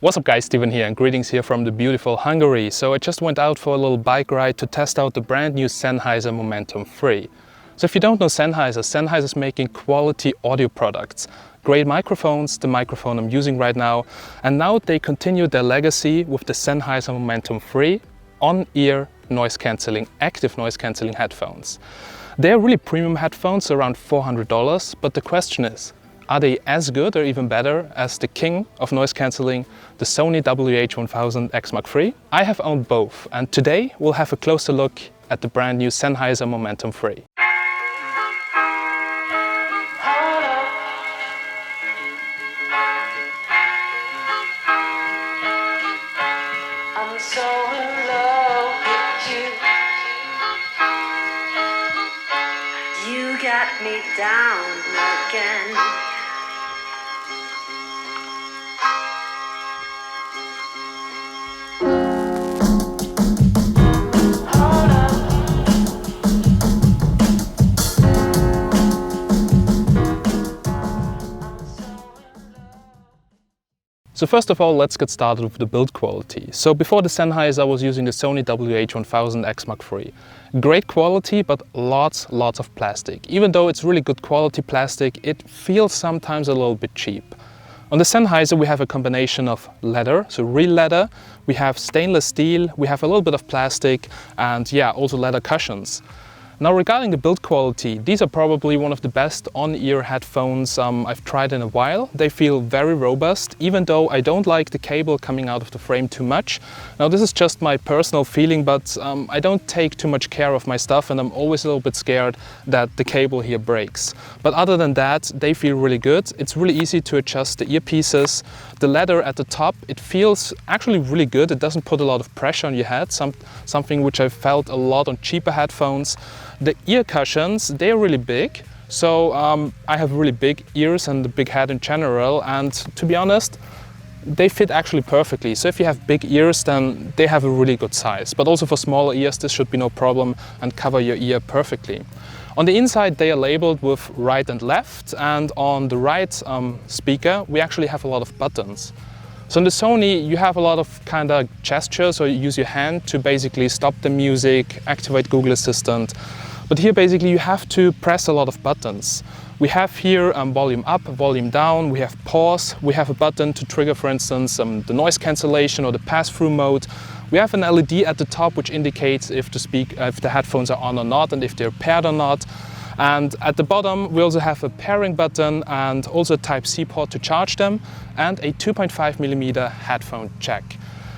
What's up guys, Steven here and greetings here from the beautiful Hungary. So I just went out for a little bike ride to test out the brand new Sennheiser Momentum 3. So if you don't know Sennheiser, Sennheiser is making quality audio products. Great microphones, the microphone I'm using right now. And now they continue their legacy with the Sennheiser Momentum 3 on-ear noise cancelling, active noise cancelling headphones. They're really premium headphones, around $400, but the question is, are they as good or even better as the king of noise cancelling, the Sony WH-1000X Mark III? I have owned both, and today we'll have a closer look at the brand new Sennheiser Momentum 3. I'm so in love with you. You got me down again. So first of all, let's get started with the build quality. So before the Sennheiser, I was using the Sony WH-1000X Mark III. Great quality, but lots of plastic. Even though it's really good quality plastic, it feels sometimes a little bit cheap. On the Sennheiser, we have a combination of leather, so real leather. We have stainless steel, we have a little bit of plastic, and yeah, also leather cushions. Now regarding the build quality, these are probably one of the best on-ear headphones I've tried in a while. They feel very robust, even though I don't like the cable coming out of the frame too much. Now this is just my personal feeling, but I don't take too much care of my stuff and I'm always a little bit scared that the cable here breaks. But other than that, they feel really good. It's really easy to adjust the earpieces. The leather at the top, it feels actually really good. It doesn't put a lot of pressure on your head, something which I felt a lot on cheaper headphones. The ear cushions, they're really big, so I have really big ears and a big head in general, and to be honest, they fit actually perfectly. So if you have big ears, then they have a really good size. But also for smaller ears, this should be no problem and cover your ear perfectly. On the inside, they are labeled with right and left, and on the right speaker, we actually have a lot of buttons. So in the Sony, you have a lot of kind of gestures, or you use your hand to basically stop the music, activate Google Assistant. But here basically you have to press a lot of buttons. We have here volume up, volume down, we have pause, we have a button to trigger, for instance, the noise cancellation or the pass-through mode. We have an LED at the top which indicates if the headphones are on or not and if they're paired or not. And at the bottom we also have a pairing button and also a Type-C port to charge them and a 2.5mm headphone jack.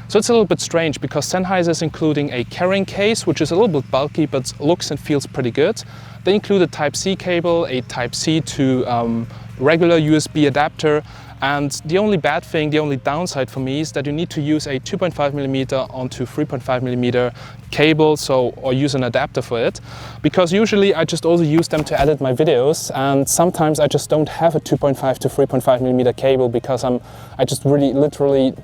So it's a little bit strange because Sennheiser is including a carrying case which is a little bit bulky but looks and feels pretty good. They include a Type-C cable, a Type-C to regular USB adapter, and the only bad thing, the only downside for me is that you need to use a 2.5mm onto 3.5mm cable, or use an adapter for it, because usually I just also use them to edit my videos, and sometimes I just don't have a 2.5 to 3.5mm cable because I just really literally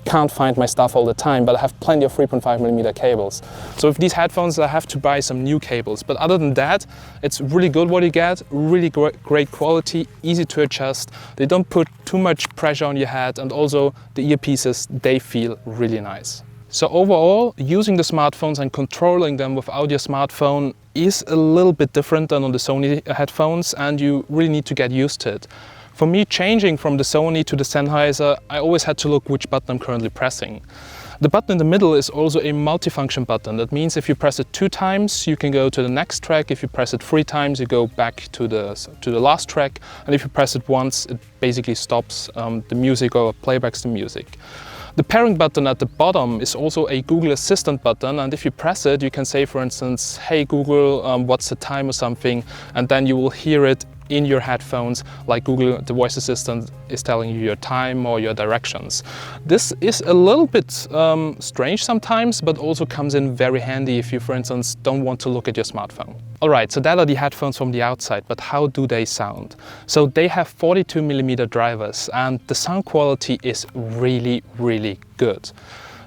can't find my stuff all the time, but I have plenty of 3.5mm cables. So with these headphones I have to buy some new cables, but other than that it's really good what you get, really great quality, easy to adjust, they don't put too much pressure on your head, and also the earpieces, they feel really nice. So overall, using the smartphones and controlling them without your smartphone is a little bit different than on the Sony headphones, and you really need to get used to it. For me, changing from the Sony to the Sennheiser, I always had to look which button I'm currently pressing. The button in the middle is also a multifunction button. That means if you press it 2 times, you can go to the next track. If you press it 3 times, you go back to the last track. And if you press it once, it basically stops the music or playbacks the music. The pairing button at the bottom is also a Google Assistant button, and if you press it, you can say, for instance, "Hey Google, what's the time?" or something, and then you will hear it in your headphones, like Google, the voice assistant, is telling you your time or your directions. This is a little bit strange sometimes, but also comes in very handy if you, for instance, don't want to look at your smartphone. Alright, so that are the headphones from the outside, but how do they sound? So they have 42mm drivers, and the sound quality is really good.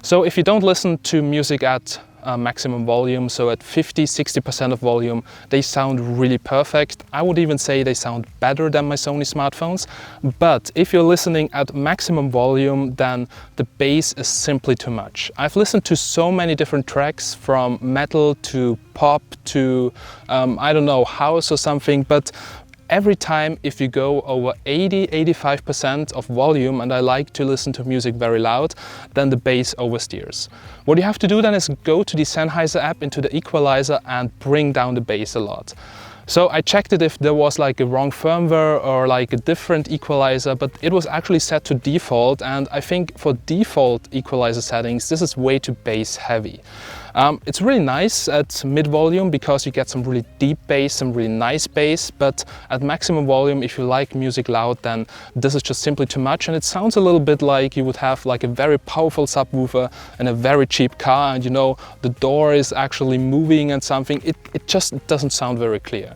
So if you don't listen to music at maximum volume, so at 50–60% of volume, they sound really perfect. I would even say they sound better than my Sony smartphones. But if you're listening at maximum volume, then the bass is simply too much. I've listened to so many different tracks, from metal to pop to, I don't know, house or something, but every time if you go over 80–85% of volume, and I like to listen to music very loud, then the bass oversteers. What you have to do then is go to the Sennheiser app into the equalizer and bring down the bass a lot. So I checked it if there was like a wrong firmware or like a different equalizer, but it was actually set to default, and I think for default equalizer settings this is way too bass heavy. It's really nice at mid volume because you get some really deep bass, some really nice bass, but at maximum volume, if you like music loud, then this is just simply too much, and it sounds a little bit like you would have like a very powerful subwoofer in a very cheap car, and you know the door is actually moving and something. It just doesn't sound very clear.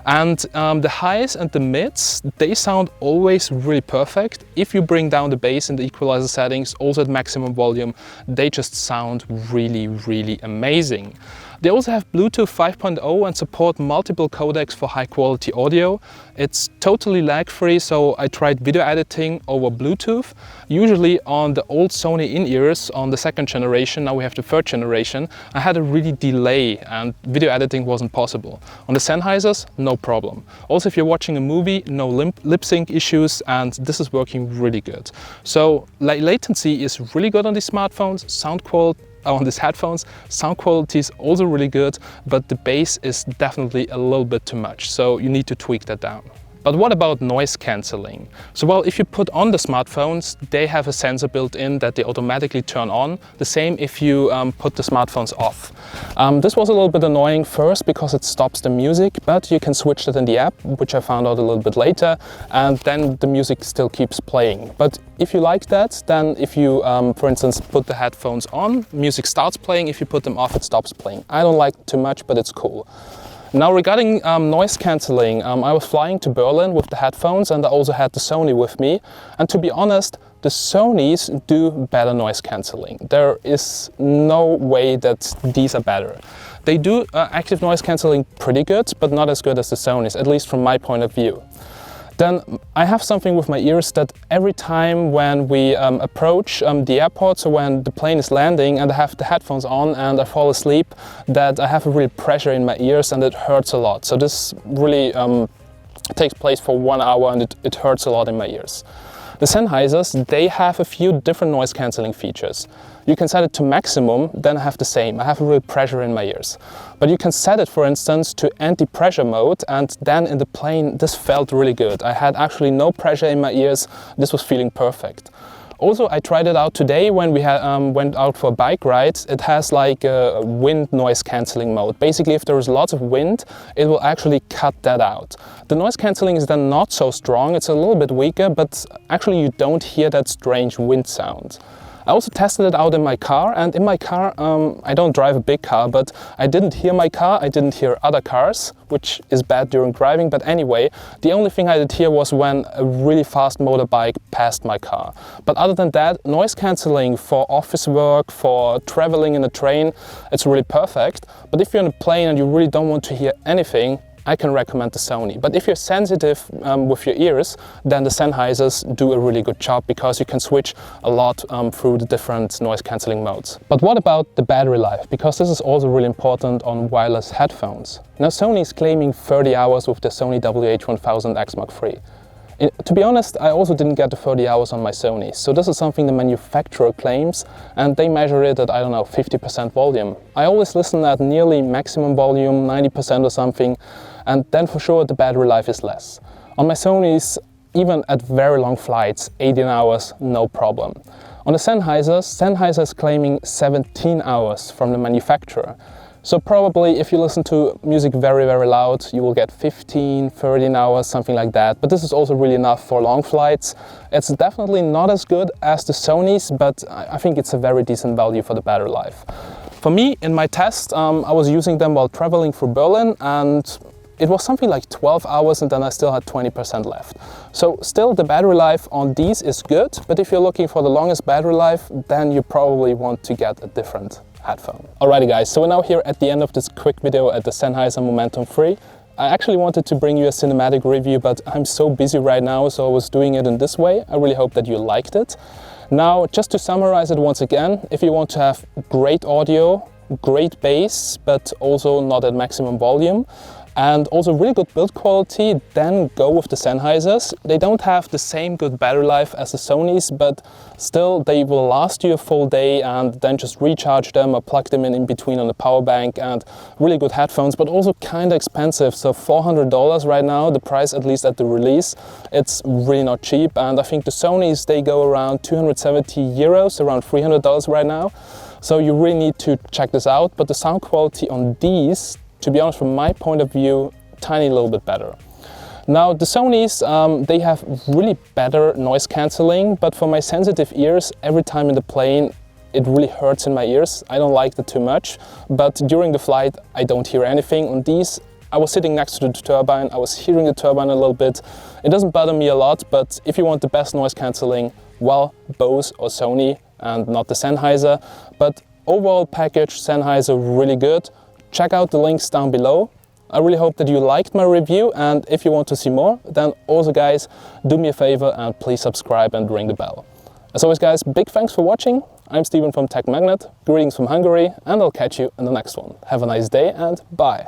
And the highs and the mids, they sound always really perfect. If you bring down the bass in the equalizer settings, also at maximum volume, they just sound really, really amazing. They also have Bluetooth 5.0 and support multiple codecs for high quality audio. It's totally lag free, so I tried video editing over Bluetooth. Usually on the old Sony in-ears on the second generation, now we have the third generation, I had a really delay and video editing wasn't possible. On the Sennheisers, no problem. Also, if you're watching a movie, no lip sync issues, and this is working really good. So latency is really good on these smartphones, sound quality on these headphones, sound quality is also really good, but the bass is definitely a little bit too much, so you need to tweak that down. But what about noise cancelling? So well, if you put on the smartphones, they have a sensor built in that they automatically turn on. The same if you put the smartphones off. This was a little bit annoying first because it stops the music, but you can switch that in the app, which I found out a little bit later, and then the music still keeps playing. But if you like that, then if you, for instance, put the headphones on, music starts playing. If you put them off, it stops playing. I don't like it too much, but it's cool. Now regarding noise cancelling, I was flying to Berlin with the headphones, and I also had the Sony with me. And to be honest, the Sonys do better noise cancelling. There is no way that these are better. They do active noise cancelling pretty good, but not as good as the Sonys, at least from my point of view. Then I have something with my ears that every time when we approach the airport, so when the plane is landing and I have the headphones on and I fall asleep, that I have a real pressure in my ears and it hurts a lot. So this really takes place for 1 hour and it hurts a lot in my ears. The Sennheisers, they have a few different noise cancelling features. You can set it to maximum, then I have the same. I have a real pressure in my ears. But you can set it, for instance, to anti-pressure mode, and then in the plane, this felt really good. I had actually no pressure in my ears. This was feeling perfect. Also, I tried it out today when we went out for a bike ride. It has like a wind noise cancelling mode. Basically, if there is lots of wind, it will actually cut that out. The noise cancelling is then not so strong. It's a little bit weaker, but actually you don't hear that strange wind sound. I also tested it out in my car, and in my car, I don't drive a big car, but I didn't hear my car, I didn't hear other cars, which is bad during driving, but anyway, the only thing I did hear was when a really fast motorbike passed my car. But other than that, noise cancelling for office work, for traveling in a train, it's really perfect. But if you're on a plane and you really don't want to hear anything, I can recommend the Sony. But if you're sensitive with your ears, then the Sennheisers do a really good job because you can switch a lot through the different noise cancelling modes. But what about the battery life? Because this is also really important on wireless headphones. Now Sony is claiming 30 hours with the Sony WH-1000X Mark III. To be honest, I also didn't get the 30 hours on my Sony. So this is something the manufacturer claims, and they measure it at, I don't know, 50% volume. I always listen at nearly maximum volume, 90% or something, and then for sure the battery life is less. On my Sonys, even at very long flights, 18 hours, no problem. On the Sennheiser is claiming 17 hours from the manufacturer. So probably if you listen to music very, very loud, you will get 15, 13 hours, something like that. But this is also really enough for long flights. It's definitely not as good as the Sonys, but I think it's a very decent value for the battery life. For me, in my test, I was using them while traveling through Berlin, and it was something like 12 hours and then I still had 20% left. So still the battery life on these is good, but if you're looking for the longest battery life, then you probably want to get a different headphone. Alrighty guys, so we're now here at the end of this quick video at the Sennheiser Momentum 3. I actually wanted to bring you a cinematic review, but I'm so busy right now, so I was doing it in this way. I really hope that you liked it. Now, just to summarize it once again, if you want to have great audio, great bass, but also not at maximum volume, and also really good build quality, then go with the Sennheisers. They don't have the same good battery life as the Sonys, but still they will last you a full day, and then just recharge them or plug them in between on the power bank, and really good headphones, but also kind of expensive. So $400 right now, the price at least at the release, it's really not cheap. And I think the Sonys, they go around 270 euros, around $300 right now. So you really need to check this out. But the sound quality on these, to be honest, from my point of view, tiny little bit better. Now the Sonys, they have really better noise cancelling, but for my sensitive ears, every time in the plane, it really hurts in my ears. I don't like that too much, but during the flight, I don't hear anything. On these, I was sitting next to the turbine, I was hearing the turbine a little bit. It doesn't bother me a lot, but if you want the best noise cancelling, well, Bose or Sony and not the Sennheiser. But overall package, Sennheiser, really good. Check out the links down below. I really hope that you liked my review, and if you want to see more, then also guys, do me a favor and please subscribe and ring the bell. As always guys, big thanks for watching. I'm Steven from Tech Magnet, greetings from Hungary, and I'll catch you in the next one. Have a nice day and bye.